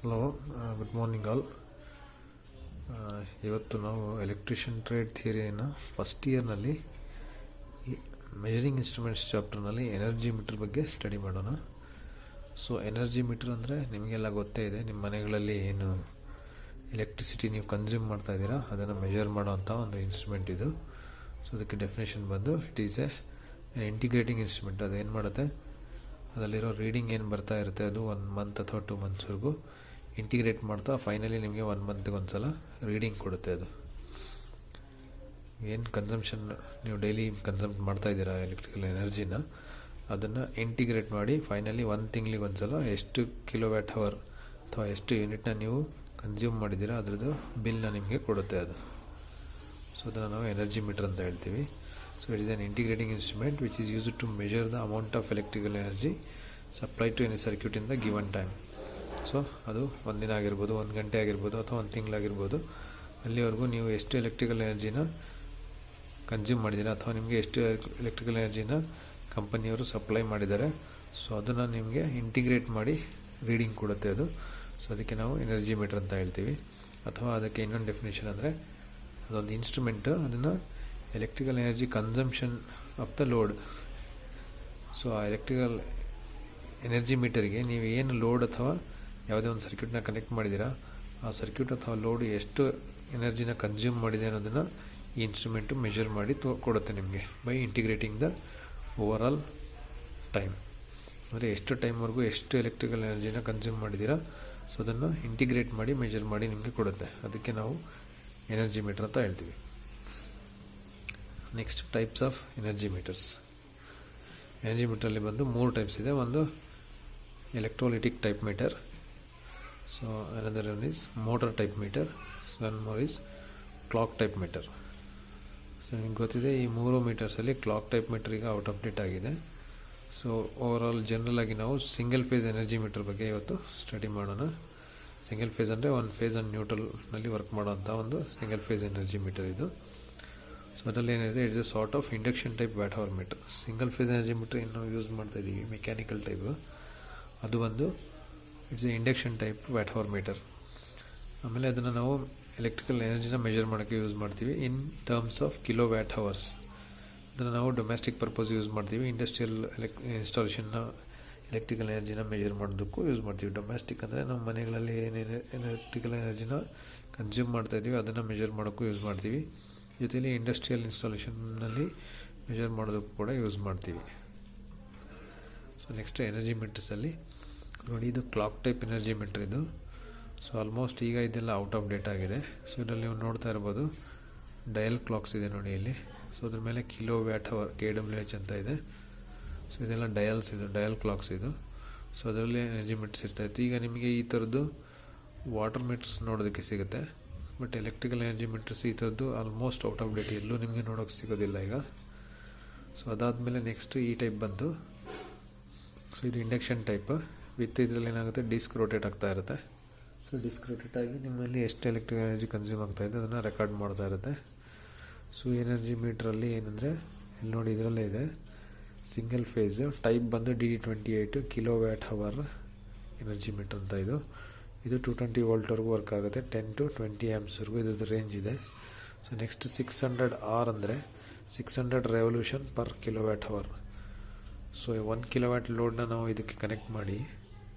Hello, good morning all. ಇವತ್ತು ನಾವು electrician trade ಥಿಯರಿಯನ್ನು ಫಸ್ಟ್ ಇಯರ್ನಲ್ಲಿ ಮೆಜರಿಂಗ್ ಇನ್ಸ್ಟ್ರೂಮೆಂಟ್ಸ್ ಚಾಪ್ಟರ್ನಲ್ಲಿ ಎನರ್ಜಿ ಮೀಟರ್ ಬಗ್ಗೆ ಸ್ಟಡಿ ಮಾಡೋಣ. ಸೊ ಎನರ್ಜಿ ಮೀಟರ್ ಅಂದರೆ ನಿಮಗೆಲ್ಲ ಗೊತ್ತೇ ಇದೆ, ನಿಮ್ಮ ಮನೆಗಳಲ್ಲಿ ಏನು ಎಲೆಕ್ಟ್ರಿಸಿಟಿ ನೀವು ಕನ್ಸ್ಯೂಮ್ ಮಾಡ್ತಾ ಇದ್ದೀರಾ ಅದನ್ನು ಮೆಜರ್ ಮಾಡೋವಂಥ ಒಂದು ಇನ್ಸ್ಟ್ರೂಮೆಂಟ್ ಇದು. ಸೊ ಅದಕ್ಕೆ ಡೆಫಿನೇಷನ್ ಬಂದು ಇಟ್ ಈಸ್ ಇಂಟಿಗ್ರೇಟಿಂಗ್ ಇನ್ಸ್ಟ್ರೂಮೆಂಟ್. ಅದು ಏನು ಮಾಡುತ್ತೆ, ಅದರಲ್ಲಿರೋ ರೀಡಿಂಗ್ ಏನು ಬರ್ತಾ ಇರುತ್ತೆ ಅದು 1 ಮಂತ್ ಅಥವಾ 2 ಮಂತ್ಸ್ವರೆಗೂ ಇಂಟಿಗ್ರೇಟ್ ಮಾಡ್ತಾ ಫೈನಲಿ ನಿಮಗೆ 1 ಮಂತ್ಗೆ ಒಂದು ಸಲ ರೀಡಿಂಗ್ ಕೊಡುತ್ತೆ. ಅದು ಏನು ಕನ್ಸಂಪ್ಷನ್ ನೀವು ಡೈಲಿ ಕನ್ಸಂಪ್ಟ್ ಮಾಡ್ತಾ ಇದ್ದೀರಾ ಎಲೆಕ್ಟ್ರಿಕಲ್ ಎನರ್ಜಿನ, ಅದನ್ನು ಇಂಟಿಗ್ರೇಟ್ ಮಾಡಿ ಫೈನಲಿ 1 ತಿಂಗಳಿಗೆ ಒಂದು ಸಲ ಎಷ್ಟು ಕಿಲೋವ್ಯಾಟ್ ಅವರ್ ಅಥವಾ ಎಷ್ಟು ಯೂನಿಟ್ನ ನೀವು ಕನ್ಸ್ಯೂಮ್ ಮಾಡಿದ್ದೀರಾ ಅದರದ್ದು ಬಿಲ್ನ ನಿಮಗೆ ಕೊಡುತ್ತೆ ಅದು. ಸೊ ಅದನ್ನು ನಾವು ಎನರ್ಜಿ ಮೀಟರ್ ಅಂತ ಹೇಳ್ತೀವಿ. So it is an integrating instrument which is used to measure the amount of electrical energy supplied to any circuit in the given time. So ಅದು ಒಂದಿನ ಆಗಿರ್ಬೋದು, 1 ಗಂಟೆ ಆಗಿರ್ಬೋದು, ಅಥವಾ 1 ತಿಂಗಳಾಗಿರ್ಬೋದು. ಅಲ್ಲಿವರೆಗೂ ನೀವು ಎಷ್ಟು ಎಲೆಕ್ಟ್ರಿಕಲ್ ಎನರ್ಜಿನ ಕನ್ಸ್ಯೂಮ್ ಮಾಡಿದ್ದೀರಾ ಅಥವಾ ನಿಮಗೆ ಎಷ್ಟು ಎಲೆಕ್ಟ್ರಿಕಲ್ ಎನರ್ಜಿನ ಕಂಪನಿಯವರು ಸಪ್ಲೈ ಮಾಡಿದ್ದಾರೆ, ಸೊ ಅದನ್ನು ನಿಮಗೆ ಇಂಟಿಗ್ರೇಟ್ ಮಾಡಿ ರೀಡಿಂಗ್ ಕೊಡುತ್ತೆ ಅದು. ಸೊ ಅದಕ್ಕೆ ನಾವು ಎನರ್ಜಿ ಮೀಟರ್ ಅಂತ ಹೇಳ್ತೀವಿ. ಅಥವಾ ಅದಕ್ಕೆ ಇನ್ನೊಂದು ಡೆಫಿನೇಷನ್ ಅಂದರೆ ಅದೊಂದು ಇನ್ಸ್ಟ್ರೂಮೆಂಟು, ಅದನ್ನು electrical energy consumption of the load. So ಆ ಎಲೆಕ್ಟ್ರಿಕಲ್ ಎನರ್ಜಿ ಮೀಟರ್ಗೆ ನೀವು ಏನು ಲೋಡ್ ಅಥವಾ ಯಾವುದೇ ಒಂದು ಸರ್ಕ್ಯೂಟ್ನ ಕನೆಕ್ಟ್ ಮಾಡಿದ್ದೀರಾ ಆ ಸರ್ಕ್ಯೂಟ್ ಅಥವಾ ಲೋಡ್ ಎಷ್ಟು ಎನರ್ಜಿನ ಕನ್ಸ್ಯೂಮ್ ಮಾಡಿದೆ ಅನ್ನೋದನ್ನು ಈ ಇನ್ಸ್ಟ್ರೂಮೆಂಟು ಮೆಜರ್ ಮಾಡಿ ಕೊಡುತ್ತೆ ನಿಮಗೆ by integrating the over all time. ಅಂದರೆ ಎಷ್ಟು ಟೈಮ್ವರೆಗೂ ಎಷ್ಟು ಎಲೆಕ್ಟ್ರಿಕಲ್ ಎನರ್ಜಿನ ಕನ್ಸ್ಯೂಮ್ ಮಾಡಿದ್ದೀರಾ, ಸೊ ಅದನ್ನು ಇಂಟಿಗ್ರೇಟ್ ಮಾಡಿ ಮೆಜರ್ ಮಾಡಿ ನಿಮಗೆ ಕೊಡುತ್ತೆ. ಅದಕ್ಕೆ ನಾವು ಎನರ್ಜಿ ಮೀಟರ್ ಅಂತ ಹೇಳ್ತೀವಿ. Next types of energy meters. ಎನರ್ಜಿ ಮೀಟರಲ್ಲಿ ಬಂದು 3 ಟೈಪ್ಸ್ ಇದೆ. ಒಂದು electrolytic type meter, so another one is motor type meter, one more is clock type meter. So ನಿಮ್ಗೆ ಗೊತ್ತಿದೆ ಈ 3 ಮೀಟರ್ಸಲ್ಲಿ ಕ್ಲಾಕ್ ಟೈಪ್ ಮೀಟರ್ ಈಗ ಔಟ್ ಆಫ್ ಡೇಟ್ ಆಗಿದೆ. ಸೊ ಓವರ್ ಆಲ್ ಜನರಲ್ ಆಗಿ ನಾವು ಸಿಂಗಲ್ ಫೇಸ್ ಎನರ್ಜಿ ಮೀಟರ್ ಬಗ್ಗೆ ಇವತ್ತು ಸ್ಟಡಿ ಮಾಡೋಣ. ಸಿಂಗಲ್ ಫೇಸ್ ಅಂದರೆ 1 ಫೇಸ್ ಆ್ಯಂಡ್ ನ್ಯೂಟ್ರಲ್ನಲ್ಲಿ ವರ್ಕ್ ಮಾಡೋಂಥ ಒಂದು ಸಿಂಗಲ್ ಫೇಸ್ ಎನರ್ಜಿ ಮೀಟರ್ ಇದು. ಸೊ ಅದರಲ್ಲಿ ಏನಿದೆ, it's a sort of induction type watt hour meter. Single phase energy meter ಏನು ಯೂಸ್ ಮಾಡ್ತಾ ಇದ್ದೀವಿ ಮೆಕ್ಯಾನಿಕಲ್ ಟೈಪ್, ಅದು ಒಂದು it's a induction type watt hour meter. ಆಮೇಲೆ ಅದನ್ನು ನಾವು ಎಲೆಕ್ಟ್ರಿಕಲ್ ಎನರ್ಜಿನ ಮೆಜರ್ ಮಾಡೋಕ್ಕೆ ಯೂಸ್ ಮಾಡ್ತೀವಿ in terms of kilo watt hours. ಅದನ್ನು ನಾವು ಡೊಮೆಸ್ಟಿಕ್ ಪರ್ಪಸ್ ಯೂಸ್ ಮಾಡ್ತೀವಿ, ಇಂಡಸ್ಟ್ರಿಯಲ್ ಇನ್ಸ್ಟಾಲೇಷನ್ನ ಎಲೆಕ್ಟ್ರಿಕಲ್ ಎನರ್ಜಿನ ಮೆಜರ್ ಮಾಡೋದಕ್ಕೂ ಯೂಸ್ ಮಾಡ್ತೀವಿ. ಡೊಮೆಸ್ಟಿಕ್ ಅಂದರೆ ನಮ್ಮ ಮನೆಗಳಲ್ಲಿ ಏನೇನು ಎಲೆಕ್ಟ್ರಿಕಲ್ ಎನರ್ಜಿನ ಕನ್ಸ್ಯೂಮ್ ಮಾಡ್ತಾ ಇದ್ದೀವಿ ಅದನ್ನು ಮೆಜರ್ ಮಾಡೋಕ್ಕೂ ಯೂಸ್ ಮಾಡ್ತೀವಿ. ಜೊತೆಯಲ್ಲಿ ಇಂಡಸ್ಟ್ರಿಯಲ್ ಇನ್ಸ್ಟಾಲೇಷನ್ನಲ್ಲಿ ಮೆಜರ್ ಮಾಡೋದಕ್ಕೂ ಕೂಡ ಯೂಸ್ ಮಾಡ್ತೀವಿ. ಸೊ ನೆಕ್ಸ್ಟ್ ಎನರ್ಜಿ ಮೀಟರ್ಸಲ್ಲಿ ನೋಡಿ, ಇದು ಕ್ಲಾಕ್ ಟೈಪ್ ಎನರ್ಜಿ ಮೀಟರ್ ಇದು. ಸೊ ಆಲ್ಮೋಸ್ಟ್ ಈಗ ಇದೆಲ್ಲ ಔಟ್ ಆಫ್ ಡೇಟ್ ಆಗಿದೆ. ಸೊ ಇದರಲ್ಲಿ ನೀವು ನೋಡ್ತಾ ಇರ್ಬೋದು ಡಯಲ್ ಕ್ಲಾಕ್ಸ್ ಇದೆ ನೋಡಿ ಇಲ್ಲಿ. ಸೊ ಅದ್ರ ಮೇಲೆ ಕಿಲೋ ವ್ಯಾಟ್ ಅವರ್ KWH ಅಂತ ಇದೆ. ಸೊ ಇದೆಲ್ಲ ಡಯಲ್ಸ್, ಇದು ಡಯಲ್ ಕ್ಲಾಕ್ಸ್ ಇದು. ಸೊ ಅದರಲ್ಲಿ ಎನರ್ಜಿ ಮೀಟರ್ಸ್ ಇರ್ತಾಯಿತ್ತು. ಈಗ ನಿಮಗೆ ಈ ಥರದ್ದು ವಾಟರ್ ಮೀಟರ್ಸ್ ನೋಡೋದಕ್ಕೆ ಸಿಗುತ್ತೆ, ಬಟ್ ಎಲೆಕ್ಟ್ರಿಕಲ್ ಎನರ್ಜಿ ಮೀಟರ್ಸ್ ಈ ಥರದ್ದು ಆಲ್ಮೋಸ್ಟ್ ಔಟ್ ಆಫ್ ಡೇಟ್, ಎಲ್ಲೂ ನಿಮಗೆ ನೋಡೋಕ್ಕೆ ಸಿಗೋದಿಲ್ಲ ಈಗ. ಸೊ ಅದಾದಮೇಲೆ ನೆಕ್ಸ್ಟ್ ಈ ಟೈಪ್ ಬಂತು. ಸೊ ಇದು ಇಂಡಕ್ಷನ್ ಟೈಪ್ ವಿತ್ ಇದರಲ್ಲಿ ಏನಾಗುತ್ತೆ, ಡಿಸ್ಕ್ ರೋಟೇಟ್ ಆಗ್ತಾ ಇರುತ್ತೆ. ಸೊ ಡಿಸ್ಕ್ ರೋಟೇಟ್ ಆಗಿ ನಿಮ್ಮಲ್ಲಿ ಎಷ್ಟು ಎಲೆಕ್ಟ್ರಿಕಲ್ ಎನರ್ಜಿ ಕನ್ಸ್ಯೂಮ್ ಆಗ್ತಾ ಇದೆ ಅದನ್ನು ರೆಕಾರ್ಡ್ ಮಾಡ್ತಾ ಇರುತ್ತೆ. ಸೊ ಎನರ್ಜಿ ಮೀಟ್ರಲ್ಲಿ ಏನಂದರೆ ಇಲ್ಲಿ ನೋಡಿ ಇದರಲ್ಲೇ ಇದೆ ಸಿಂಗಲ್ ಫೇಸ್ ಟೈಪ್ ಬಂದು DD28 kilo watt hour energy meter ಅಂತ ಇದು. ಇದು 220 ವೋಲ್ಟ್ವರೆಗೂ ವರ್ಕ್ ಆಗುತ್ತೆ, 10 to 20 ಆ್ಯಂಪ್ಸ್ವರೆಗೂ ಇದ್ರದ್ದು ರೇಂಜ್ ಇದೆ. ಸೊ ನೆಕ್ಸ್ಟ್ 600R ಅಂದರೆ 600 revolution per kilowatt hour. So 1 kilowatt ಲೋಡ್ನ ನಾವು ಇದಕ್ಕೆ ಕನೆಕ್ಟ್ ಮಾಡಿ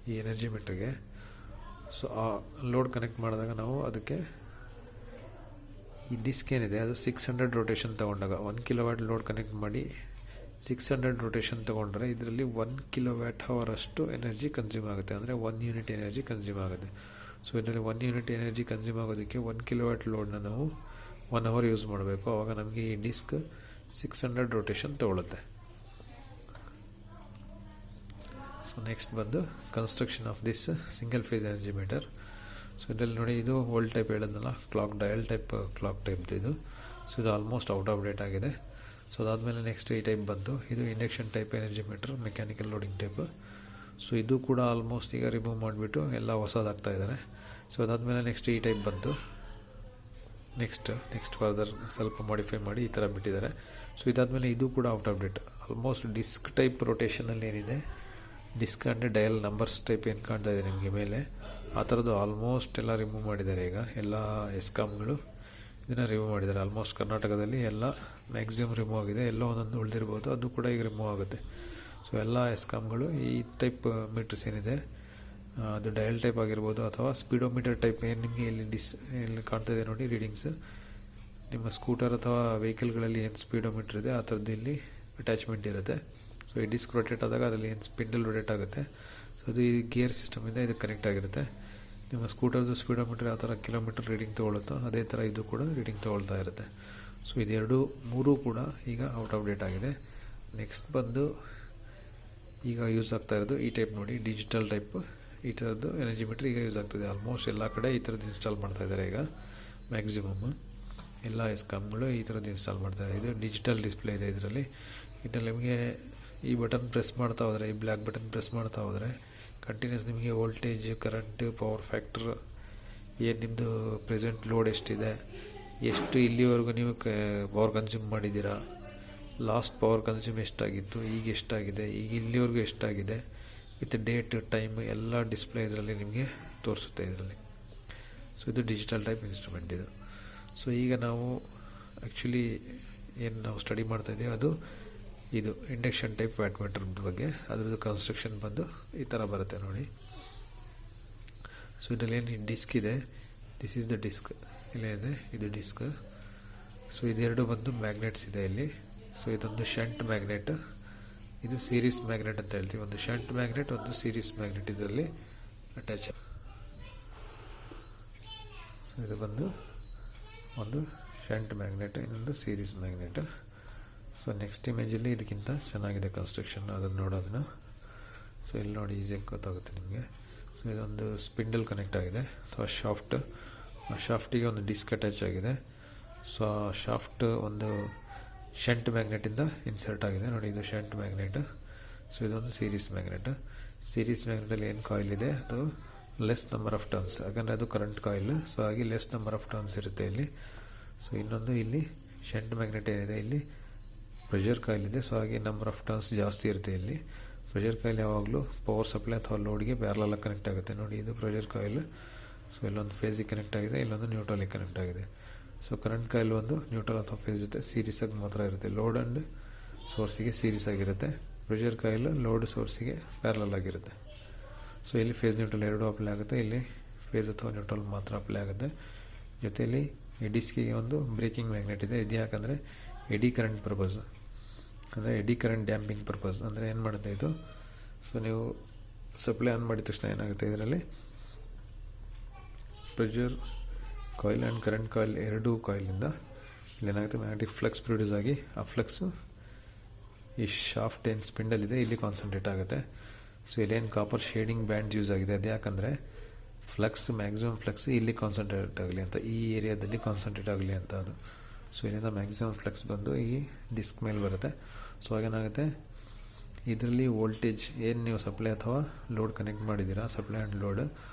ಈ ಎನರ್ಜಿ ಮೀಟರ್ಗೆ, ಸೊ ಆ ಲೋಡ್ ಕನೆಕ್ಟ್ ಮಾಡಿದಾಗ ನಾವು ಅದಕ್ಕೆ ಈ ಡಿಸ್ಕ್ ಏನಿದೆ ಅದು 600 ರೊಟೇಷನ್ ತೊಗೊಂಡಾಗ 1 ಕಿಲೋವ್ಯಾಟ್ ಲೋಡ್ ಕನೆಕ್ಟ್ ಮಾಡಿ 600 ರೊಟೇಷನ್ ತೊಗೊಂಡ್ರೆ ಇದರಲ್ಲಿ 1 ಕಿಲೋವ್ಯಾಟ್ ಅವರ್ ಅಷ್ಟು ಎನರ್ಜಿ ಕನ್ಸ್ಯೂಮ್ ಆಗುತ್ತೆ, ಅಂದರೆ 1 ಯೂನಿಟ್ ಎನರ್ಜಿ ಕನ್ಸ್ಯೂಮ್ ಆಗುತ್ತೆ. ಸೊ ಇದರಲ್ಲಿ 1 ಯೂನಿಟ್ ಎನರ್ಜಿ ಕನ್ಸ್ಯೂಮ್ ಆಗೋದಕ್ಕೆ 1 ಕಿಲೋವ್ಯಾಟ್ ಲೋಡ್ನ ನಾವು 1 ಅವರ್ ಯೂಸ್ ಮಾಡಬೇಕು. ಆವಾಗ ನಮಗೆ ಈ ಡಿಸ್ಕ್ 600 ರೊಟೇಷನ್ ತೊಗೊಳುತ್ತೆ. ಸೊ ನೆಕ್ಸ್ಟ್ ಬಂದು construction of this single phase energy metre. So ಇದರಲ್ಲಿ ನೋಡಿ ಇದು ಓಲ್ಡ್ ಟೈಪ್ ಹೇಳಿದ್ನಲ್ಲ, ಕ್ಲಾಕ್ ಡಯಲ್ ಟೈಪ್ ಕ್ಲಾಕ್ ಟೈಪ್ದು ಇದು. ಸೊ ಇದು ಆಲ್ಮೋಸ್ಟ್ ಔಟ್ ಆಫ್ ಡೇಟ್ ಆಗಿದೆ. ಸೊ ಅದಾದಮೇಲೆ ನೆಕ್ಸ್ಟ್ ಈ ಟೈಪ್ ಬಂತು, ಇದು induction type energy metre, mechanical loading type. So ಇದು ಕೂಡ ಆಲ್ಮೋಸ್ಟ್ ಈಗ ರಿಮೂವ್ ಮಾಡಿಬಿಟ್ಟು ಎಲ್ಲ ಹೊಸದಾಗ್ತಾ ಇದ್ದಾರೆ. ಸೊ ಅದಾದಮೇಲೆ ನೆಕ್ಸ್ಟ್ ಈ ಟೈಪ್ ಬಂತು. ನೆಕ್ಸ್ಟ್ ಫರ್ದರ್ ಸ್ವಲ್ಪ ಮಾಡಿಫೈ ಮಾಡಿ ಈ ಥರ ಬಿಟ್ಟಿದ್ದಾರೆ. ಸೊ ಇದಾದಮೇಲೆ ಇದು ಕೂಡ out of date. Almost disc type ರೊಟೇಷನಲ್ಲಿ ಏನಿದೆ, ಡಿಸ್ಕ್ ಅಂದರೆ ಡಯಲ್ ನಂಬರ್ಸ್ ಟೈಪ್ ಏನು ಕಾಣ್ತಾ ಇದೆ ನಿಮಗೆ ಮೇಲೆ, ಆ ಥರದ್ದು ಆಲ್ಮೋಸ್ಟ್ ಎಲ್ಲ ರಿಮೂವ್ ಮಾಡಿದ್ದಾರೆ. ಈಗ ಎಲ್ಲ ಎಸ್ಕಾಮ್ಗಳು ಇದನ್ನು ರಿಮೂವ್ ಮಾಡಿದ್ದಾರೆ. ಆಲ್ಮೋಸ್ಟ್ ಕರ್ನಾಟಕದಲ್ಲಿ ಎಲ್ಲ ಮ್ಯಾಕ್ಸಿಮಮ್ ರಿಮೂವ್ ಆಗಿದೆ. ಎಲ್ಲೋ ಒಂದೊಂದು ಉಳಿದಿರ್ಬೋದು, ಅದು ಕೂಡ ಈಗ ರಿಮೂವ್ ಆಗುತ್ತೆ. ಸೊ ಎಲ್ಲ ಎಸ್ಕಾಮ್ಗಳು ಈ ಟೈಪ್ ಮೀಟರ್ಸ್ ಏನಿದೆ, ಅದು ಡಯಲ್ ಟೈಪ್ ಆಗಿರ್ಬೋದು ಅಥವಾ ಸ್ಪೀಡೋಮೀಟರ್ ಟೈಪ್, ಏನು ನಿಮಗೆ ಇಲ್ಲಿ ಕಾಣ್ತಾ ಇದೆ ನೋಡಿ ರೀಡಿಂಗ್ಸ್, ನಿಮ್ಮ ಸ್ಕೂಟರ್ ಅಥವಾ ವೆಹಿಕಲ್ಗಳಲ್ಲಿ ಏನು ಸ್ಪೀಡೋಮೀಟರ್ ಇದೆ ಆ ಥರದ್ದು ಇಲ್ಲಿ ಅಟ್ಯಾಚ್ಮೆಂಟ್ ಇರುತ್ತೆ. ಸೊ ಈ ಡಿಸ್ಕ್ ರೊಟೇಟ್ ಆದಾಗ ಅದರಲ್ಲಿ ಏನು ಸ್ಪಿಂಡಲ್ ರೊಟೇಟ್ ಆಗುತ್ತೆ. ಸೊ ಅದು ಈ ಗೇರ್ ಸಿಸ್ಟಮಿಂದ ಇದು ಕನೆಕ್ಟ್ ಆಗಿರುತ್ತೆ. ನಿಮ್ಮ ಸ್ಕೂಟರ್ದು ಸ್ಪೀಡೋಮೀಟರ್ ಯಾವ ಥರ ಕಿಲೋಮೀಟರ್ ರೀಡಿಂಗ್ ತೊಗೊಳುತ್ತೋ ಅದೇ ಥರ ಇದು ಕೂಡ ರೀಡಿಂಗ್ ತೊಗೊಳ್ತಾ ಇರುತ್ತೆ. ಸೊ ಇದೆರಡು ಮೂರೂ ಕೂಡ ಈಗ ಔಟ್ ಆಫ್ ಡೇಟ್ ಆಗಿದೆ. ನೆಕ್ಸ್ಟ್ ಬಂದು ಈಗ ಯೂಸ್ ಆಗ್ತಾ ಇರೋದು ಈ ಟೈಪ್ ನೋಡಿ, ಡಿಜಿಟಲ್ ಟೈಪ್. ಈ ಥರದ್ದು ಎನರ್ಜಿ ಮೀಟರ್ ಈಗ ಯೂಸ್ ಆಗ್ತಿದೆ. ಆಲ್ಮೋಸ್ಟ್ ಎಲ್ಲ ಕಡೆ ಈ ಥರದ್ದು ಇನ್ಸ್ಟಾಲ್ ಮಾಡ್ತಾ ಇದ್ದಾರೆ ಈಗ. ಮ್ಯಾಕ್ಸಿಮಮ್ ಎಲ್ಲ ಎಸ್ಕಾಮ್ಗಳು ಈ ಥರದ್ದು ಇನ್ಸ್ಟಾಲ್ ಮಾಡ್ತಾಯಿದ್ದಾರೆ. ಇದು ಡಿಜಿಟಲ್ ಡಿಸ್ಪ್ಲೇ ಇದೆ ಇದರಲ್ಲಿ. ಇದರಲ್ಲಿ ನಿಮಗೆ ಈ ಬಟನ್ ಪ್ರೆಸ್ ಮಾಡ್ತಾ ಹೋದರೆ, ಈ ಬ್ಲ್ಯಾಕ್ ಬಟನ್ ಪ್ರೆಸ್ ಮಾಡ್ತಾ ಹೋದರೆ ಕಂಟಿನ್ಯೂಸ್ ನಿಮಗೆ ವೋಲ್ಟೇಜ್, ಕರೆಂಟ್, ಪವರ್ ಫ್ಯಾಕ್ಟರ್, ಏನು ನಿಮ್ಮದು ಪ್ರೆಸೆಂಟ್ ಲೋಡ್ ಎಷ್ಟಿದೆ, ಎಷ್ಟು ಇಲ್ಲಿವರೆಗೂ ನೀವು ಪವರ್ ಕನ್ಸ್ಯೂಮ್ ಮಾಡಿದ್ದೀರಾ, ಲಾಸ್ಟ್ ಪವರ್ ಕನ್ಸ್ಯೂಮ್ ಎಷ್ಟಾಗಿತ್ತು, ಈಗ ಎಷ್ಟಾಗಿದೆ, ಈಗ ಇಲ್ಲಿವರೆಗೂ ಎಷ್ಟಾಗಿದೆ, ವಿತ್ ಡೇಟ್, ಟೈಮ್ ಎಲ್ಲ ಡಿಸ್ಪ್ಲೇ ಇದರಲ್ಲಿ ನಿಮಗೆ ತೋರಿಸುತ್ತೆ ಇದರಲ್ಲಿ. ಸೊ ಇದು ಡಿಜಿಟಲ್ ಟೈಪ್ ಇನ್ಸ್ಟ್ರೂಮೆಂಟ್ ಇದು. ಸೊ ಈಗ ನಾವು ಆ್ಯಕ್ಚುಲಿ ಏನು ನಾವು ಸ್ಟಡಿ ಮಾಡ್ತಾಯಿದ್ದೀವಿ ಅದು ಇದು ಇಂಡಕ್ಷನ್ ಟೈಪ್ ವ್ಯಾಟ್ ಮೀಟರ್ ಬಗ್ಗೆ. ಅದರದ್ದು ಕನ್ಸ್ಟ್ರಕ್ಷನ್ ಬಂದು ಈ ಥರ ಬರುತ್ತೆ ನೋಡಿ. ಸೊ ಇದರಲ್ಲಿ ಏನು ಡಿಸ್ಕ್ ಇದೆ, ದಿಸ್ ಈಸ್ ದ ಡಿಸ್ಕ್, ಇಲ್ಲೇ ಇದೆ ಇದು ಡಿಸ್ಕ್. ಸೊ ಇದೆರಡು ಬಂದು ಮ್ಯಾಗ್ನೆಟ್ಸ್ ಇದೆ ಇಲ್ಲಿ. ಸೊ ಇದೊಂದು ಶಂಟ್ ಮ್ಯಾಗ್ನೆಟ್, ಇದು ಸೀರೀಸ್ ಮ್ಯಾಗ್ನೆಟ್ ಅಂತ ಹೇಳ್ತೀವಿ. ಒಂದು ಶಂಟ್ ಮ್ಯಾಗ್ನೆಟ್, ಒಂದು ಸೀರೀಸ್ ಮ್ಯಾಗ್ನೆಟ್ ಇದರಲ್ಲಿ ಅಟ್ಯಾಚ್. ಸೊ ಇದು ಬಂದು ಒಂದು ಶಂಟ್ ಮ್ಯಾಗ್ನೆಟ್, ಇನ್ನೊಂದು ಸೀರೀಸ್ ಮ್ಯಾಗ್ನೆಟ್. ಸೊ ನೆಕ್ಸ್ಟ್ ಇಮೇಜಲ್ಲಿ ಇದಕ್ಕಿಂತ ಚೆನ್ನಾಗಿದೆ ಕನ್ಸ್ಟ್ರಕ್ಷನ್, ಅದನ್ನು ನೋಡೋದನ್ನ. ಸೊ ಇಲ್ಲಿ ನೋಡಿ ಈಸಿಯಾಗಿ ಗೊತ್ತಾಗುತ್ತೆ ನಿಮಗೆ. ಸೊ ಇದೊಂದು ಸ್ಪಿಂಡಲ್ ಕನೆಕ್ಟ್ ಆಗಿದೆ ಅಥವಾ ಶಾಫ್ಟ್. ಆ ಶಾಫ್ಟಿಗೆ ಒಂದು ಡಿಸ್ಕ್ ಅಟ್ಯಾಚ್ ಆಗಿದೆ. ಸೊ ಆ ಶಾಫ್ಟ್ ಒಂದು ಶಂಟ್ ಮ್ಯಾಗ್ನೆಟಿಂದ ಇನ್ಸರ್ಟ್ ಆಗಿದೆ ನೋಡಿ, ಇದು ಶಂಟ್ ಮ್ಯಾಗ್ನೆಟ್. ಸೊ ಇದೊಂದು ಸೀರೀಸ್ ಮ್ಯಾಗ್ನೆಟ್. ಸೀರೀಸ್ ಮ್ಯಾಗ್ನೆಟಲ್ಲಿ ಏನು ಕಾಯಿಲ್ ಇದೆ ಅದು ಲೆಸ್ ನಂಬರ್ ಆಫ್ ಟರ್ನ್ಸ್, ಯಾಕಂದರೆ ಅದು ಕರೆಂಟ್ ಕಾಯಿಲ್. ಸೊ ಹಾಗೆ ಲೆಸ್ ನಂಬರ್ ಆಫ್ ಟರ್ನ್ಸ್ ಇರುತ್ತೆ ಇಲ್ಲಿ. ಸೊ ಇನ್ನೊಂದು ಇಲ್ಲಿ ಶಂಟ್ ಮ್ಯಾಗ್ನೆಟ್ ಏನಿದೆ ಇಲ್ಲಿ ಪ್ರೆಷರ್ ಕಾಯಿಲ್ ಇದೆ. ಸೊ ಹಾಗೆ ನಂಬರ್ ಆಫ್ ಟರ್ನ್ಸ್ ಜಾಸ್ತಿ ಇರುತ್ತೆ ಇಲ್ಲಿ. ಪ್ರೆಷರ್ ಕಾಯಿಲ್ ಯಾವಾಗಲೂ ಪವರ್ ಸಪ್ಲೈ ಅಥವಾ ಲೋಡ್ಗೆ ಪ್ಯಾರಲಲ್ ಕನೆಕ್ಟ್ ಆಗುತ್ತೆ ನೋಡಿ, ಇದು ಪ್ರೆಷರ್ ಕಾಯಿಲ್. ಸೊ ಇಲ್ಲೊಂದು ಫೇಸಿಗೆ ಕನೆಕ್ಟ್ ಆಗಿದೆ, ಇಲ್ಲೊಂದು ನ್ಯೂಟ್ರಲಿಗೆ ಕನೆಕ್ಟ್ ಆಗಿದೆ. ಸೊ ಕರೆಂಟ್ ಕಾಯಿಲ್ ಒಂದು ನ್ಯೂಟ್ರಲ್ ಅಥವಾ ಫೇಸ್ ಜೊತೆ ಸೀರೀಸ್ ಆಗಿ ಮಾತ್ರ ಇರುತ್ತೆ, ಲೋಡ್ ಆ್ಯಂಡ್ ಸೋರ್ಸಿಗೆ ಸೀರೀಸ್ ಆಗಿರುತ್ತೆ. ಪ್ರೆಷರ್ ಕಾಯಿಲ್ ಲೋಡ್ ಸೋರ್ಸಿಗೆ ಪ್ಯಾರಲಲ್ ಆಗಿರುತ್ತೆ. ಸೊ ಇಲ್ಲಿ ಫೇಸ್ ನ್ಯೂಟ್ರಲ್ ಎರಡೂ ಅಪ್ಲೈ ಆಗುತ್ತೆ, ಇಲ್ಲಿ ಫೇಸ್ ಅಥವಾ ನ್ಯೂಟ್ರಲ್ ಮಾತ್ರ ಅಪ್ಲೈ ಆಗುತ್ತೆ. ಜೊತೆಯಲ್ಲಿ ಈ ಡಿಸ್ಕಿಗೆ ಒಂದು ಬ್ರೇಕಿಂಗ್ ಮ್ಯಾಗ್ನೆಟ್ ಇದೆ. ಇದು ಯಾಕಂದರೆ ಎಡಿ ಕರೆಂಟ್ ಪರ್ಪಸ್, ಅಂದರೆ ಎಡಿ ಕರೆಂಟ್ ಡ್ಯಾಂಪಿಂಗ್ ಪರ್ಪಸ್. ಅಂದರೆ ಏನು ಮಾಡುತ್ತೆ ಇದು, ಸೊ ನೀವು ಸಪ್ಲೈ ಆನ್ ಮಾಡಿದ ತಕ್ಷಣ ಏನಾಗುತ್ತೆ ಇದರಲ್ಲಿ pressure coil and current coil ಎರಡೂ ಕಾಯಿಲಿಂದ ಇಲ್ಲೇನಾಗುತ್ತೆ ಮ್ಯಾಗ್ನೆಟಿಕ್ ಫ್ಲಕ್ಸ್ ಪ್ರೊಡ್ಯೂಸ್ ಆಗಿ ಆ ಫ್ಲಕ್ಸು ಈ ಶಾಫ್ಟ್ ಏನು ಸ್ಪಿಂಡಲ್ ಇದೆ ಇಲ್ಲಿ ಕಾನ್ಸಂಟ್ರೇಟ್ ಆಗುತ್ತೆ. ಸೊ ಇಲ್ಲೇನು ಕಾಪರ್ ಶೇಡಿಂಗ್ ಬ್ಯಾಂಡ್ಸ್ ಯೂಸ್ ಆಗಿದೆ, ಅದು ಯಾಕಂದರೆ ಫ್ಲಕ್ಸ್ ಮ್ಯಾಕ್ಸಿಮಮ್ ಫ್ಲಕ್ಸ್ ಇಲ್ಲಿ ಕಾನ್ಸಂಟ್ರೇಟ್ ಆಗಲಿ ಅಂತ, ಈ ಏರಿಯಾದಲ್ಲಿ ಕಾನ್ಸಂಟ್ರೇಟ್ ಆಗಲಿ ಅಂತ ಅದು. ಸೊ ಇಲ್ಲಿಂದ ಮ್ಯಾಕ್ಸಿಮಮ್ ಫ್ಲಕ್ಸ್ ಬಂದು ಈ ಡಿಸ್ಕ್ ಮೇಲೆ ಬರುತ್ತೆ. ಸೊ ಹಾಗೇನಾಗುತ್ತೆ ಇದರಲ್ಲಿ ವೋಲ್ಟೇಜ್ ಏನು ನೀವು ಸಪ್ಲೈ ಅಥವಾ ಲೋಡ್ ಕನೆಕ್ಟ್ ಮಾಡಿದ್ದೀರಾ, ಸಪ್ಲೈ ಆ್ಯಂಡ್ ಲೋಡ್,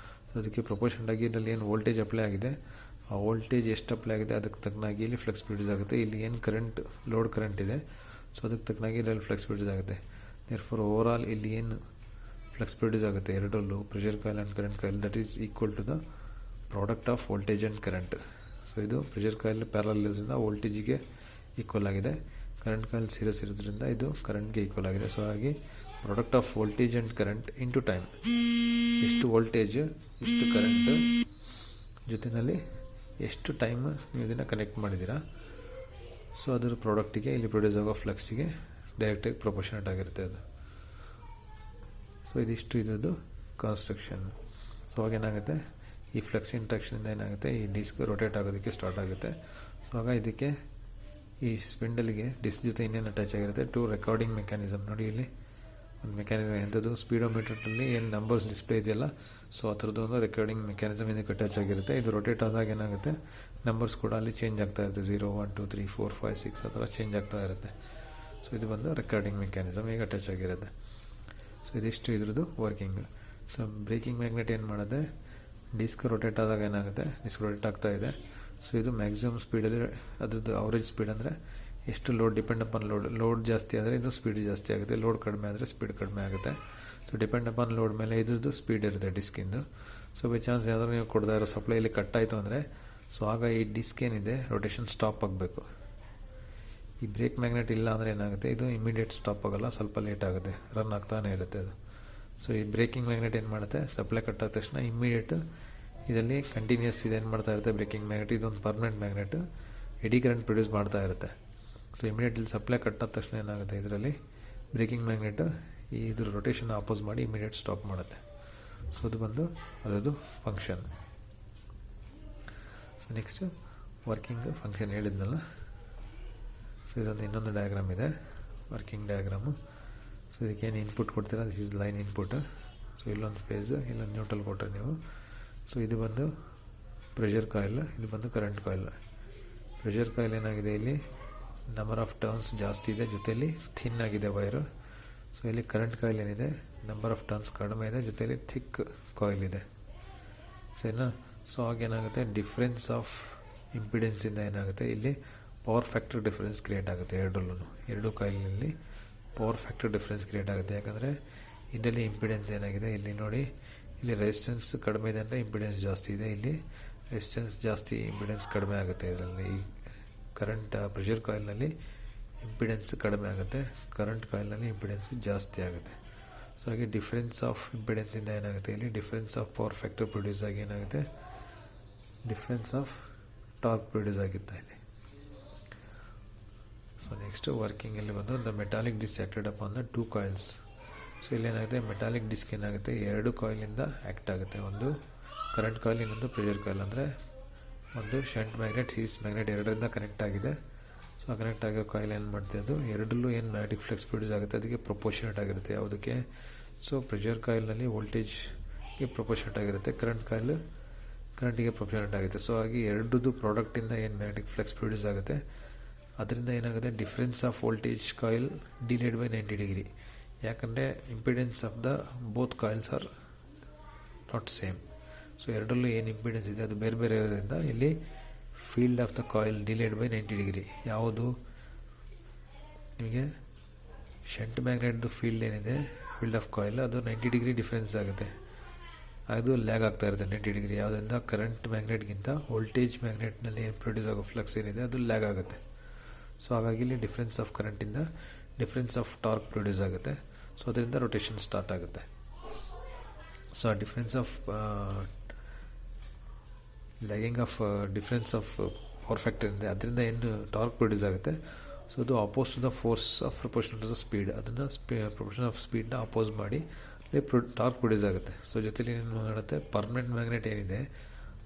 ಸೊ ಅದಕ್ಕೆ ಪ್ರಪೋರ್ಷನ್ ಆಗಿ ಇದರಲ್ಲಿ ಏನು ವೋಲ್ಟೇಜ್ ಅಪ್ಲೈ ಆಗಿದೆ ಆ ವೋಲ್ಟೇಜ್ ಎಷ್ಟು ಅಪ್ಲೈ ಆಗಿದೆ ಅದಕ್ಕೆ ತಕ್ಕನಾಗಿ ಇಲ್ಲಿ ಫ್ಲಕ್ಸ್ ಪ್ರೊಡ್ಯೂಸ್ ಆಗುತ್ತೆ. ಇಲ್ಲಿ ಏನು ಕರೆಂಟ್ ಲೋಡ್ ಕರೆಂಟ್ ಇದೆ ಸೊ ಅದಕ್ಕೆ ತಕ್ಕನಾಗಿ ಇದರಲ್ಲಿ ಫ್ಲಕ್ಸ್ ಪ್ರೊಡ್ಯೂಸ್ ಆಗುತ್ತೆ. ದೇರ್ಫೋರ್ ಓವರ್ ಆಲ್ ಇಲ್ಲಿ ಏನು ಫ್ಲಕ್ಸ್ ಪ್ರೊಡ್ಯೂಸ್ ಆಗುತ್ತೆ ಎರಡರಲ್ಲೂ pressure coil and current coil, that is equal to the product of voltage and current. So ಇದು ಪ್ರೆಷರ್ ಕಾಯಿಲ್ ಪ್ಯಾರಲಲ್ ಇರೋದ್ರಿಂದ ವೋಲ್ಟೇಜಿಗೆ ಈಕ್ವಲ್ ಆಗಿದೆ, ಕರೆಂಟ್ ಕಾಯಿಲ್ ಸೀರೀಸ್ ಇರೋದ್ರಿಂದ ಇದು ಕರೆಂಟ್ಗೆ ಈಕ್ವಲ್ ಆಗಿದೆ. ಸೊ ಹಾಗೆ product of voltage and current into time, ಎಷ್ಟು ವೋಲ್ಟೇಜ್ ಇಷ್ಟು ಕರೆಂಟ್ ಜೊತೆಯಲ್ಲಿ ಎಷ್ಟು ಟೈಮ್ ನೀವು ಇದನ್ನು ಕನೆಕ್ಟ್ ಮಾಡಿದ್ದೀರಾ, ಸೊ ಅದರ ಪ್ರಾಡಕ್ಟಿಗೆ ಇಲ್ಲಿ ಪ್ರೊಡ್ಯೂಸ್ ಆಗೋ ಫ್ಲಕ್ಸಿಗೆ ಡೈರೆಕ್ಟಾಗಿ ಪ್ರೊಪೋರ್ಷನೇಟ್ ಆಗಿರುತ್ತೆ ಅದು. ಸೊ ಇದಿಷ್ಟು ಇದ್ರದ್ದು ಕನ್ಸ್ಟ್ರಕ್ಷನ್. ಸೊ ಅವಾಗೇನಾಗುತ್ತೆ ಈ ಫ್ಲಕ್ಸ್ ಇಂಟ್ರಾಕ್ಷನಿಂದ ಏನಾಗುತ್ತೆ ಈ ಡಿಸ್ಕ್ ರೊಟೇಟ್ ಆಗೋದಕ್ಕೆ ಸ್ಟಾರ್ಟ್ ಆಗುತ್ತೆ. ಸೊ ಆಗ ಇದಕ್ಕೆ ಈ ಸ್ಪಿಂಡಲ್ಗೆ ಡಿಸ್ಕ್ ಜೊತೆ ಇನ್ನೇನು ಅಟ್ಯಾಚ್ ಆಗಿರುತ್ತೆ ಟು ರೆಕಾರ್ಡಿಂಗ್ ಮೆಕ್ಯಾನಿಸಮ್. ನೋಡಿ ಇಲ್ಲಿ ಒಂದು ಮೆಕ್ಯಾನಿಸಮ್ ಎಂಥದ್ದು ಸ್ಪೀಡೋಮೀಟರ್ನಲ್ಲಿ ಏನು ನಂಬರ್ಸ್ ಡಿಸ್ಪ್ಲೇ ಇದೆಯಲ್ಲ, ಸೊ ಆ ಥರದ್ದು ಒಂದು ರೆಕಾರ್ಡಿಂಗ್ ಮೆಕ್ಯಾನಿಸಮ್ ಇದಕ್ಕೆ ಅಟ್ಯಾಚ್ ಆಗಿರುತ್ತೆ. ಇದು ರೊಟೇಟ್ ಆದಾಗ ಏನಾಗುತ್ತೆ ನಂಬರ್ಸ್ ಕೂಡ ಅಲ್ಲಿ ಚೇಂಜ್ ಆಗ್ತಾ ಇರುತ್ತೆ, 0 1 2 3 4 5 6 ಆ ಥರ ಚೇಂಜ್ ಆಗ್ತಾ ಇರುತ್ತೆ. ಸೊ ಇದು ಬಂದು ರೆಕಾರ್ಡಿಂಗ್ ಮೆಕ್ಯಾನಿಸಮ್ ಈಗ ಅಟ್ಯಾಚ್ ಆಗಿರುತ್ತೆ. ಸೊ ಇದಿಷ್ಟು ಇದ್ರದ್ದು ವರ್ಕಿಂಗ್. ಸೊ ಬ್ರೇಕಿಂಗ್ ಮ್ಯಾಗ್ನೆಟ್ ಏನು ಮಾಡುತ್ತೆ, ಡಿಸ್ಕ್ ರೊಟೇಟ್ ಆದಾಗ ಏನಾಗುತ್ತೆ ಡಿಸ್ಕ್ ರೊಟೇಟ್ ಆಗ್ತಾ ಇದೆ. ಸೊ ಇದು ಮ್ಯಾಕ್ಸಿಮಮ್ ಸ್ಪೀಡಲ್ಲಿ ಅದ್ರದ್ದು ಅವರೇಜ್ ಸ್ಪೀಡ್ ಅಂದರೆ ಎಷ್ಟು ಲೋಡ್ ಡಿಪೆಂಡ್ ಅಪಾನ್ ಲೋಡ್ ಜಾಸ್ತಿ ಆದರೆ ಇದು ಸ್ಪೀಡ್ ಜಾಸ್ತಿ ಆಗುತ್ತೆ, ಲೋಡ್ ಕಡಿಮೆ ಆದರೆ ಸ್ಪೀಡ್ ಕಡಿಮೆ ಆಗುತ್ತೆ. ಸೊ ಡಿಪೆಂಡ್ ಅಪಾನ್ ಲೋಡ್ ಮೇಲೆ ಇದ್ರದ್ದು ಸ್ಪೀಡ್ ಇರುತ್ತೆ ಡಿಸ್ಕಿಂದು. ಸೊ ಬೈ ಚಾನ್ಸ್ ಯಾವ್ದಾದ್ರು ನೀವು ಕೊಡ್ತಾ ಇರೋ ಸಪ್ಲೈಲಿ ಕಟ್ ಆಯಿತು ಅಂದರೆ ಸೊ ಆಗ ಈ ಡಿಸ್ಕ್ ಏನಿದೆ ರೊಟೇಷನ್ ಸ್ಟಾಪ್ ಆಗಬೇಕು. ಈ ಬ್ರೇಕ್ ಮ್ಯಾಗ್ನೆಟ್ ಇಲ್ಲ ಅಂದರೆ ಏನಾಗುತ್ತೆ, ಇದು ಇಮಿಡಿಯೇಟ್ ಸ್ಟಾಪ್ ಆಗೋಲ್ಲ, ಸ್ವಲ್ಪ ಲೇಟ್ ಆಗುತ್ತೆ, ರನ್ ಆಗ್ತಾನೆ ಇರುತ್ತೆ ಅದು. ಸೊ ಈ ಬ್ರೇಕಿಂಗ್ ಮ್ಯಾಗ್ನೆಟ್ ಏನು ಮಾಡುತ್ತೆ, ಸಪ್ಲೈ ಕಟ್ ಆದ ತಕ್ಷಣ ಇಮ್ಮಿಡಿಯೇಟ್ ಇದರಲ್ಲಿ ಕಂಟಿನ್ಯೂಸ್ ಇದೇನು ಮಾಡ್ತಾ ಇರುತ್ತೆ ಬ್ರೇಕಿಂಗ್ ಮ್ಯಾಗ್ನೆಟ್, ಇದೊಂದು ಪರ್ಮನೆಂಟ್ ಮ್ಯಾಗ್ನೆಟ್ ಎಡಿ ಕರೆಂಟ್ ಪ್ರೊಡ್ಯೂಸ್ ಮಾಡ್ತಾ ಇರುತ್ತೆ. ಸೊ ಇಮಿಡಿಯೇಟ್ ಇಲ್ಲಿ ಸಪ್ಲೈ ಕಟ್ ಆದ ತಕ್ಷಣ ಏನಾಗುತ್ತೆ, ಇದರಲ್ಲಿ ಬ್ರೇಕಿಂಗ್ ಮ್ಯಾಗ್ನೆಟ್ ಇದ್ರ ರೊಟೇಷನ್ ಅಪೋಸ್ ಮಾಡಿ ಇಮಿಡಿಯೇಟ್ ಸ್ಟಾಪ್ ಮಾಡುತ್ತೆ. ಸೊ ಅದು ಬಂದು ಅದರದ್ದು function. So next working function ಹೇಳಿದ್ನಲ್ಲ. ಸೊ ಇದೊಂದು ಇನ್ನೊಂದು ಡಯಾಗ್ರಾಮ್ ಇದೆ, ವರ್ಕಿಂಗ್ ಡಯಾಗ್ರಾಮು. ಸೊ ಇದಕ್ಕೇನು ಇನ್ಪುಟ್ ಕೊಡ್ತೀರಾ, this is line input. So ಇಲ್ಲೊಂದು ಫೇಸ್, ಇಲ್ಲೊಂದು ನ್ಯೂಟ್ರಲ್ ಕೊಟ್ಟರೆ ನೀವು. ಸೊ ಇದು ಬಂದು ಪ್ರೆಷರ್ ಕಾಯಿಲ್, ಇದು ಬಂದು ಕರೆಂಟ್ ಕಾಯಿಲ್. ಪ್ರೆಷರ್ ಕಾಯಿಲ್ ಏನಾಗಿದೆ, ಇಲ್ಲಿ ನಂಬರ್ ಆಫ್ ಟರ್ನ್ಸ್ ಜಾಸ್ತಿ ಇದೆ, ಜೊತೆಯಲ್ಲಿ ಥಿನ್ ಆಗಿದೆ ವೈರು. ಸೊ ಇಲ್ಲಿ ಕರೆಂಟ್ ಕಾಯಿಲ್ ಏನಿದೆ, ನಂಬರ್ ಆಫ್ ಟರ್ನ್ಸ್ ಕಡಿಮೆ ಇದೆ, ಜೊತೆಯಲ್ಲಿ ಥಿಕ್ ಕಾಯಿಲ್ ಇದೆ. ಸರಿನಾ? ಸೊ ಆಗೇನಾಗುತ್ತೆ, ಡಿಫ್ರೆನ್ಸ್ ಆಫ್ ಇಂಪಿಡೆನ್ಸಿಂದ ಏನಾಗುತ್ತೆ, ಇಲ್ಲಿ ಪವರ್ ಫ್ಯಾಕ್ಟರ್ ಡಿಫ್ರೆನ್ಸ್ ಕ್ರಿಯೇಟ್ ಆಗುತ್ತೆ. ಎರಡು ಕಾಯಿಲಿನಲ್ಲಿ ಪವರ್ ಫ್ಯಾಕ್ಟರ್ ಡಿಫ್ರೆನ್ಸ್ ಕ್ರಿಯೇಟ್ ಆಗುತ್ತೆ. ಯಾಕಂದರೆ ಇದರಲ್ಲಿ ಇಂಪಿಡೆನ್ಸ್ ಏನಾಗಿದೆ, ಇಲ್ಲಿ ನೋಡಿ, ಇಲ್ಲಿ ರೆಸಿಸ್ಟೆನ್ಸ್ ಕಡಿಮೆ ಇದೆ ಅಂದರೆ ಇಂಪಿಡೆನ್ಸ್ ಜಾಸ್ತಿ ಇದೆ, ಇಲ್ಲಿ ರೆಸಿಸ್ಟೆನ್ಸ್ ಜಾಸ್ತಿ, ಇಂಪಿಡೆನ್ಸ್ ಕಡಿಮೆ ಆಗುತ್ತೆ. ಇದರಲ್ಲಿ ಈ ಕರೆಂಟ್ ಪ್ರೆಷರ್ ಕಾಯಿಲ್ನಲ್ಲಿ ಇಂಪಿಡೆನ್ಸ್ ಕಡಿಮೆ ಆಗುತ್ತೆ, ಕರೆಂಟ್ ಕಾಯಿಲ್ನಲ್ಲಿ ಇಂಪಿಡೆನ್ಸ್ ಜಾಸ್ತಿ ಆಗುತ್ತೆ. ಸೊ ಹಾಗೆ ಡಿಫ್ರೆನ್ಸ್ ಆಫ್ ಇಂಪಿಡೆನ್ಸಿಂದ ಏನಾಗುತ್ತೆ, ಇಲ್ಲಿ difference of power factor produce ಆಗಿ ಏನಾಗುತ್ತೆ, ಡಿಫ್ರೆನ್ಸ್ ಆಫ್ ಟಾರ್ಕ್ ಪ್ರೊಡ್ಯೂಸ್ ಆಗುತ್ತೆ ಇಲ್ಲಿ. ಸೊ ನೆಕ್ಸ್ಟ್ ವರ್ಕಿಂಗಲ್ಲಿ ಬಂದು the metallic disc acted upon the 2 coils. So ಇಲ್ಲೇನಾಗುತ್ತೆ, ಮೆಟಾಲಿಕ್ ಡಿಸ್ಕ್ ಏನಾಗುತ್ತೆ, 2 ಕಾಯಿಲಿಂದ ಆ್ಯಕ್ಟ್ ಆಗುತ್ತೆ. ಒಂದು ಕರೆಂಟ್ ಕಾಯಿಲ್, ಇನ್ನೊಂದು ಪ್ರೆಷರ್ ಕಾಯಿಲ್. ಅಂದರೆ ಒಂದು ಶಂಟ್ ಮ್ಯಾಗ್ನೆಟ್, ಸೀರೀಸ್ ಮ್ಯಾಗ್ನೆಟ್ ಎರಡರಿಂದ ಕನೆಕ್ಟ್ ಆಗಿದೆ. ಸೊ ಕನೆಕ್ಟ್ ಆಗೋ ಕಾಯಿಲ್ ಏನು ಮಾಡ್ತೀವಿ, ಅದು ಎರಡಲ್ಲೂ ಏನು ಮ್ಯಾಗ್ನೆಟಿಕ್ ಫ್ಲಕ್ಸ್ ಪ್ರೊಡ್ಯೂಸ್ ಆಗುತ್ತೆ ಅದಕ್ಕೆ ಪ್ರೊಪೋರ್ಷನೇಟ್ ಆಗಿರುತ್ತೆ. ಯಾವುದಕ್ಕೆ, ಸೊ ಪ್ರೆಷರ್ ಕಾಯಿಲ್ನಲ್ಲಿ ವೋಲ್ಟೇಜ್ಗೆ ಪ್ರೊಪೋರ್ಷನೇಟ್ ಆಗಿರುತ್ತೆ, ಕರೆಂಟ್ ಕಾಯಿಲ್ ಕರೆಂಟಿಗೆ ಪ್ರೊಪೋರ್ಷನೇಟ್ ಆಗುತ್ತೆ. ಸೊ ಹಾಗೆ ಎರಡದ್ದು ಪ್ರಾಡಕ್ಟಿಂದ ಏನು ಮ್ಯಾಗ್ನೆಟಿಕ್ ಫ್ಲಕ್ಸ್ ಪ್ರೊಡ್ಯೂಸ್ ಆಗುತ್ತೆ, ಅದರಿಂದ ಏನಾಗುತ್ತೆ, difference of voltage coil delayed by 90 degree. ಯಾಕಂದರೆ impedance of the both coils are not same. So ಎರಡಲ್ಲೂ ಏನು ಇಂಪಿಡೆನ್ಸ್ ಇದೆ ಅದು ಬೇರೆ ಬೇರೆ ಇರೋದ್ರಿಂದ ಇಲ್ಲಿ field of the coil delayed by 90 degree. ಯಾವುದು ನಿಮಗೆ ಶಂಟ್ ಮ್ಯಾಗ್ನೆಟ್ದು ಫೀಲ್ಡ್ ಏನಿದೆ, ಫೀಲ್ಡ್ ಆಫ್ ಕಾಯಿಲ್, ಅದು 90 ಡಿಗ್ರಿ ಡಿಫ್ರೆನ್ಸ್ ಆಗುತ್ತೆ, ಅದು ಲ್ಯಾಗ್ ಆಗ್ತಾ ಇರುತ್ತೆ 90 ಡಿಗ್ರಿ. ಯಾವುದರಿಂದ, ಕರೆಂಟ್ ಮ್ಯಾಗ್ನೆಟ್ಗಿಂತ ವೋಲ್ಟೇಜ್ ಮ್ಯಾಗ್ನೆಟ್ನಲ್ಲಿ ಏನು ಪ್ರೊಡ್ಯೂಸ್ ಆಗೋ ಫ್ಲಕ್ಸ್ ಏನಿದೆ ಅದು ಲ್ಯಾಗ್ ಆಗುತ್ತೆ. ಸೊ ಹಾಗಾಗಿ ಇಲ್ಲಿ ಡಿಫ್ರೆನ್ಸ್ ಆಫ್ ಕರೆಂಟಿಂದ ಡಿಫ್ರೆನ್ಸ್ ಆಫ್ ಟಾರ್ಕ್ ಪ್ರೊಡ್ಯೂಸ್ ಆಗುತ್ತೆ. ಸೊ ಅದರಿಂದ ರೊಟೇಷನ್ ಸ್ಟಾರ್ಟ್ ಆಗುತ್ತೆ. ಸೊ ಆ difference of lagging of difference of power factor ಇದೆ, ಅದರಿಂದ ಏನು ಟಾರ್ಕ್ ಪ್ರೊಡ್ಯೂಸ್ ಆಗುತ್ತೆ. ಸೊ ಅದು oppose to the force of proportion to the speed, ಅದನ್ನು ಪ್ರಪೋರ್ಷನ್ ಆಫ್ ಸ್ಪೀಡ್ನ ಅಪೋಸ್ ಮಾಡಿ ಅಲ್ಲಿ ಟಾರ್ಕ್ ಪ್ರೊಡ್ಯೂಸ್ ಆಗುತ್ತೆ. ಸೊ ಜೊತೆಲಿ ಏನು ಮಾಡುತ್ತೆ, ಪರ್ಮನೆಂಟ್ ಮ್ಯಾಗ್ನೆಟ್ ಏನಿದೆ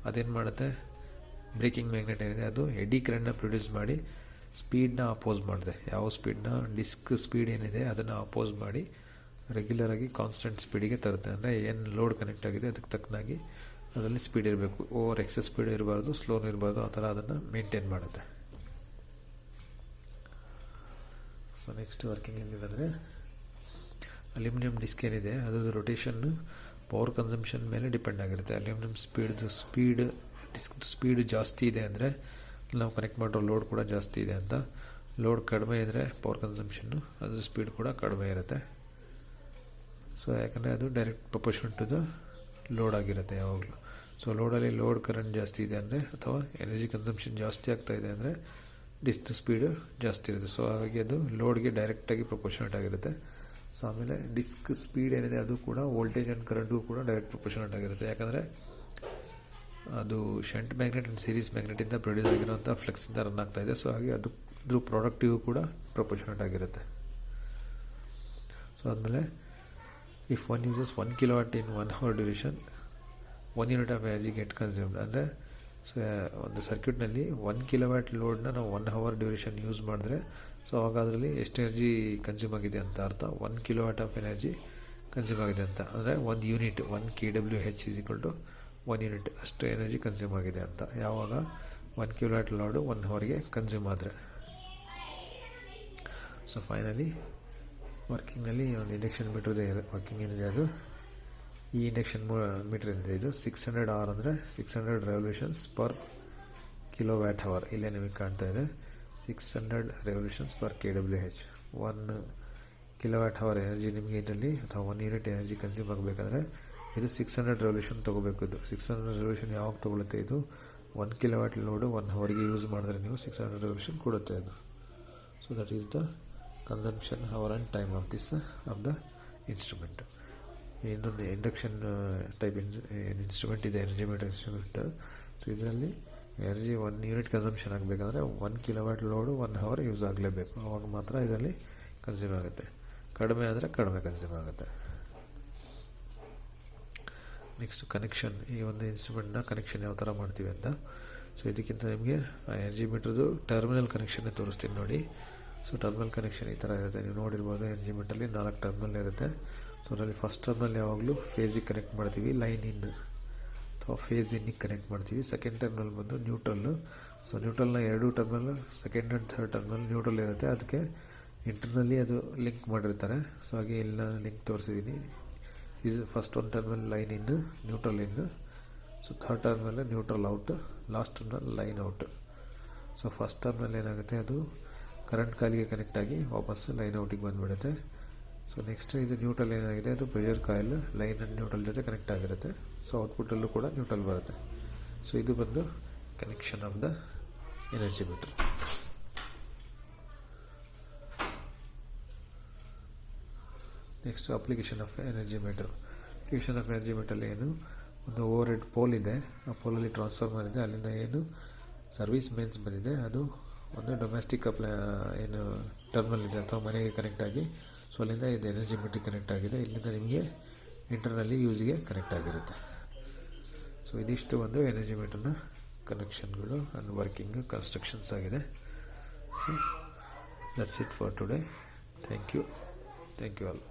ಅದೇನು ಮಾಡುತ್ತೆ, ಬ್ರೇಕಿಂಗ್ ಮ್ಯಾಗ್ನೆಟ್ ಏನಿದೆ ಅದು ಎಡಿ ಕರೆಂಟ್ನ ಪ್ರೊಡ್ಯೂಸ್ ಮಾಡಿ ಸ್ಪೀಡ್ನ ಅಪೋಸ್ ಮಾಡಿದೆ. ಯಾವ ಸ್ಪೀಡ್ನ, ಡಿಸ್ಕ್ ಸ್ಪೀಡ್ ಏನಿದೆ ಅದನ್ನು ಅಪೋಸ್ ಮಾಡಿ ರೆಗ್ಯುಲರಾಗಿ ಕಾನ್ಸ್ಟೆಂಟ್ ಸ್ಪೀಡಿಗೆ ತರುತ್ತೆ. ಅಂದರೆ ಏನು ಲೋಡ್ ಕನೆಕ್ಟ್ ಆಗಿದೆ ಅದಕ್ಕೆ ತಕ್ಕನಾಗಿ ಅದರಲ್ಲಿ ಸ್ಪೀಡ್ ಇರಬೇಕು, ಓವರ್ ಎಕ್ಸಸ್ ಸ್ಪೀಡ್ ಇರಬಾರ್ದು, ಸ್ಲೋನು ಇರಬಾರ್ದು, ಆ ಥರ ಅದನ್ನು ಮೇಂಟೈನ್ ಮಾಡುತ್ತೆ. ಸೊ ನೆಕ್ಸ್ಟ್ ವರ್ಕಿಂಗ್ ಬಂದರೆ ಅಲ್ಯೂಮಿನಿಯಂ ಡಿಸ್ಕ್ ಏನಿದೆ ಅದು ರೊಟೇಷನ್ ಪವರ್ ಕನ್ಸಂಪ್ಷನ್ ಮೇಲೆ ಡಿಪೆಂಡ್ ಆಗಿರುತ್ತೆ. ಅಲ್ಯೂಮಿನಿಯಂ ಸ್ಪೀಡ್ ಡಿಸ್ಕ್ ಸ್ಪೀಡ್ ಜಾಸ್ತಿ ಇದೆ ಅಂದರೆ ನಾವು ಕನೆಕ್ಟ್ ಮಾಡಿರೋ ಲೋಡ್ ಕೂಡ ಜಾಸ್ತಿ ಇದೆ ಅಂತ. ಲೋಡ್ ಕಡಿಮೆ ಇದ್ದರೆ ಪವರ್ ಕನ್ಸಂಪ್ಷನ್ನು ಅದು ಸ್ಪೀಡ್ ಕೂಡ ಕಡಿಮೆ ಇರುತ್ತೆ. ಸೊ ಯಾಕಂದರೆ ಅದು direct proportion to the load ಆಗಿರುತ್ತೆ ಯಾವಾಗಲೂ. ಸೊ ಲೋಡಲ್ಲಿ ಲೋಡ್ ಕರೆಂಟ್ ಜಾಸ್ತಿ ಇದೆ ಅಂದರೆ ಅಥವಾ ಎನರ್ಜಿ ಕನ್ಸಂಪ್ಷನ್ ಜಾಸ್ತಿ ಆಗ್ತಾ ಇದೆ ಅಂದರೆ ಡಿಸ್ಕ್ ಸ್ಪೀಡು ಜಾಸ್ತಿ ಇರುತ್ತೆ. ಸೊ ಹಾಗಾಗಿ ಅದು ಲೋಡ್ಗೆ ಡೈರೆಕ್ಟಾಗಿ ಪ್ರಪೋರ್ಷನೇಟ್ ಆಗಿರುತ್ತೆ. ಸೊ ಆಮೇಲೆ ಡಿಸ್ಕ್ ಸ್ಪೀಡ್ ಏನಿದೆ ಅದು ಕೂಡ ವೋಲ್ಟೇಜ್ ಆ್ಯಂಡ್ ಕರೆಂಟು ಕೂಡ ಡೈರೆಕ್ಟ್ ಪ್ರಪೋರ್ಷನೇಟ್ ಆಗಿರುತ್ತೆ. ಯಾಕಂದರೆ ಅದು ಶಂಟ್ ಮ್ಯಾಗ್ನೆಟ್ ಆ್ಯಂಡ್ ಸೀರೀಸ್ ಮ್ಯಾಗ್ನೆಟಿಂದ ಪ್ರೊಡ್ಯೂಸ್ ಆಗಿರೋಂಥ ಫ್ಲೆಕ್ಸಿಂದ ರನ್ ಆಗ್ತಾ ಇದೆ. ಸೊ ಹಾಗೆ ಅದ್ರ ಪ್ರಾಡಕ್ಟಿಗೂ ಕೂಡ ಪ್ರಪೋರ್ಷನೇಟ್ ಆಗಿರುತ್ತೆ. ಸೊ ಆದಮೇಲೆ if one uses 1 kilowatt in 1 hour duration 1 unit of energy get consumed. ಅಂದರೆ ಸೊ ಒಂದು ಸರ್ಕ್ಯೂಟ್ನಲ್ಲಿ 1 kilowatt ಲೋಡ್ನ ನಾವು 1 hour ಡ್ಯೂರೇಷನ್ ಯೂಸ್ ಮಾಡಿದ್ರೆ ಸೊ ಆವಾಗ ಅದರಲ್ಲಿ ಎಷ್ಟು ಎನರ್ಜಿ ಕನ್ಸ್ಯೂಮ್ ಆಗಿದೆ ಅಂತ ಅರ್ಥ. 1 kilowatt ಆಫ್ ಎನರ್ಜಿ ಕನ್ಸ್ಯೂಮ್ ಆಗಿದೆ ಅಂತ ಅಂದರೆ 1 unit 1 kWh is equal to 1 unit ಅಷ್ಟು ಎನರ್ಜಿ ಕನ್ಸ್ಯೂಮ್ ಆಗಿದೆ ಅಂತ. ಯಾವಾಗ 1 kilowatt ಲೋಡು 1 hourಗೆ ಕನ್ಸ್ಯೂಮ್ ಆದರೆ. ಸೊ ಫೈನಲಿ ವರ್ಕಿಂಗಲ್ಲಿ ಒಂದು ಇಂಡಕ್ಷನ್ ಮೀಟ್ರದೇ ವರ್ಕಿಂಗ್ ಏನಿದೆ ಅದು, ಈ ಇಂಡಕ್ಷನ್ ಮೀಟರ್ ಏನಿದೆ ಇದು 600 hour ಅಂದರೆ 600 ರೆವಲ್ಯೂಷನ್ಸ್ ಪರ್ ಕಿಲೋವ್ಯಾಟ್ ಅವರ್. ಇಲ್ಲೇ ನಿಮಗೆ ಕಾಣ್ತಾ ಇದೆ 600 revolutions per kWh. 1 kWh energy ನಿಮಗೆ ಇದರಲ್ಲಿ ಅಥವಾ 1 ಯೂನಿಟ್ ಎನರ್ಜಿ ಕನ್ಸ್ಯೂಮ್ ಆಗಬೇಕಾದ್ರೆ ಇದು 600 ರೆವಲ್ಯೂಷನ್ ತೊಗೋಬೇಕು. ಇದು 600 ರೆವಲ್ಯೂಷನ್ ಯಾವಾಗ ತೊಗೊಳುತ್ತೆ? ಇದು 1 ಕಿಲೋವ್ಯಾಟ್ ಲೋಡು 1 ಅವರ್ಗೆ ಯೂಸ್ ಮಾಡಿದ್ರೆ ನೀವು 600 ರೆವಲ್ಯೂಷನ್ ಕೊಡುತ್ತೆ ಅದು. So that is the consumption hour and time of the instrument. ಇನ್ನೊಂದು ಇಂಡಕ್ಷನ್ ಟೈಪ್ ಇನ್ಸ್ಟ್ರೂಮೆಂಟ್ ಇದೆ, ಎನರ್ಜಿ ಮೀಟರ್ ಇನ್ಸ್ಟ್ರೂಮೆಂಟ್. ಸೊ ಇದರಲ್ಲಿ ಎನರ್ಜಿ 1 ಯೂನಿಟ್ ಕನ್ಸಂಪ್ಷನ್ ಆಗಬೇಕಾದ್ರೆ 1 ಕಿಲೋವ್ಯಾಟ್ ಲೋಡು 1 ಅವರ್ ಯೂಸ್ ಆಗಲೇಬೇಕು. ಆವಾಗ ಮಾತ್ರ ಇದರಲ್ಲಿ ಕನ್ಸ್ಯೂಮ್ ಆಗುತ್ತೆ. ಕಡಿಮೆ ಆದರೆ ಕಡಿಮೆ ಕನ್ಸ್ಯೂಮ್ ಆಗುತ್ತೆ. Next connection. ಈ ಒಂದು ಇನ್ಸ್ಟ್ರೂಮೆಂಟ್ನ ಕನೆಕ್ಷನ್ ಯಾವ ಥರ ಮಾಡ್ತೀವಿ ಅಂತ. ಸೊ ಇದಕ್ಕಿಂತ ನಿಮಗೆ ಎನರ್ಜಿ ಮೀಟ್ರದ್ದು ಟರ್ಮಿನಲ್ ಕನೆಕ್ಷನ್ನೇ ತೋರಿಸ್ತೀನಿ ನೋಡಿ. ಸೊ ಟರ್ಮಿನಲ್ ಕನೆಕ್ಷನ್ ಈ ಥರ ಇರುತ್ತೆ. ನೀವು ನೋಡಿರ್ಬೋದು ಎನರ್ಜಿ ಮೀಟ್ರಲ್ಲಿ 4 ಟರ್ಮಿನಲ್ ಇರುತ್ತೆ. ಸೊ ಅದರಲ್ಲಿ ಫಸ್ಟ್ ಟರ್ಮಿನಲ್ ಯಾವಾಗಲೂ ಫೇಸಿಗೆ ಕನೆಕ್ಟ್ ಮಾಡ್ತೀವಿ, ಲೈನ್ ಇನ್ ಅಥವಾ ಫೇಸ್ ಇನ್ನಿಗೆ ಕನೆಕ್ಟ್ ಮಾಡ್ತೀವಿ. ಸೆಕೆಂಡ್ ಟರ್ಮಿನಲ್ ಬಂದು ನ್ಯೂಟ್ರಲ್ಲು. ಸೊ ನ್ಯೂಟ್ರಲ್ನ 2 terminal second and third terminal neutral ಇರುತ್ತೆ. ಅದಕ್ಕೆ ಇಂಟರ್ನಲ್ಲಿ ಅದು ಲಿಂಕ್ ಮಾಡಿರ್ತಾರೆ. ಸೊ ಹಾಗೆ ಎಲ್ಲ ಲಿಂಕ್ ತೋರಿಸಿದ್ದೀನಿ. ಈಸ್ ಫಸ್ಟ್ ಒಂದು ಟರ್ಮಿನಲ್ ಲೈನ್ ಇನ್, ನ್ಯೂಟ್ರಲ್ ಇನ್. So third terminal neutral out, last terminal line out. So first terminal ಏನಾಗುತ್ತೆ, ಅದು ಕರೆಂಟ್ ಕಾಯಿಲ್ಗೆ ಕನೆಕ್ಟ್ ಆಗಿ ವಾಪಸ್ ಲೈನ್ ಔಟಿಗೆ ಬಂದುಬಿಡುತ್ತೆ. ಸೊ ನೆಕ್ಸ್ಟ್ ಇದು ನ್ಯೂಟ್ರಲ್ ಏನಾಗಿದೆ, ಅದು pressure coil line and neutral ಜೊತೆ ಕನೆಕ್ಟ್ ಆಗಿರುತ್ತೆ. ಸೊ ಔಟ್ಪುಟ್ಟಲ್ಲೂ ಕೂಡ ನ್ಯೂಟ್ರಲ್ ಬರುತ್ತೆ. ಸೊ ಇದು ಬಂದು connection of the energy metre. Next application of energy metre. Application of energy meter ಏನು, ಒಂದು ಓವರ್ ಹೆಡ್ ಪೋಲ್ ಇದೆ, ಆ ಪೋಲಲ್ಲಿ ಟ್ರಾನ್ಸ್ಫಾರ್ಮರ್ ಇದೆ, ಅಲ್ಲಿಂದ ಏನು ಸರ್ವಿಸ್ ಮೇನ್ಸ್ ಬಂದಿದೆ, ಅದು ಒಂದು ಡೊಮೆಸ್ಟಿಕ್ ಏನು ಟರ್ಮಿನಲ್ ಇದೆ ಅಥವಾ ಮನೆಗೆ ಕನೆಕ್ಟ್ ಆಗಿ, ಸೊ ಅಲ್ಲಿಂದ ಇದು ಎನರ್ಜಿ ಮೀಟರ್ ಕನೆಕ್ಟ್ ಆಗಿದೆ. ಇಲ್ಲಿಂದ ನಿಮಗೆ ಇಂಟರ್ನಲ್ಲಿ ಯೂಸ್ಗೆ ಕನೆಕ್ಟ್ ಆಗಿರುತ್ತೆ. ಸೊ ಇದಿಷ್ಟು ಒಂದು ಎನರ್ಜಿ ಮೀಟರ್ನ ಕನೆಕ್ಷನ್ಗಳು ಆ್ಯಂಡ್ ವರ್ಕಿಂಗ್ ಕನ್ಸ್ಟ್ರಕ್ಷನ್ಸ್ ಆಗಿದೆ. So that's it for today. Thank you all.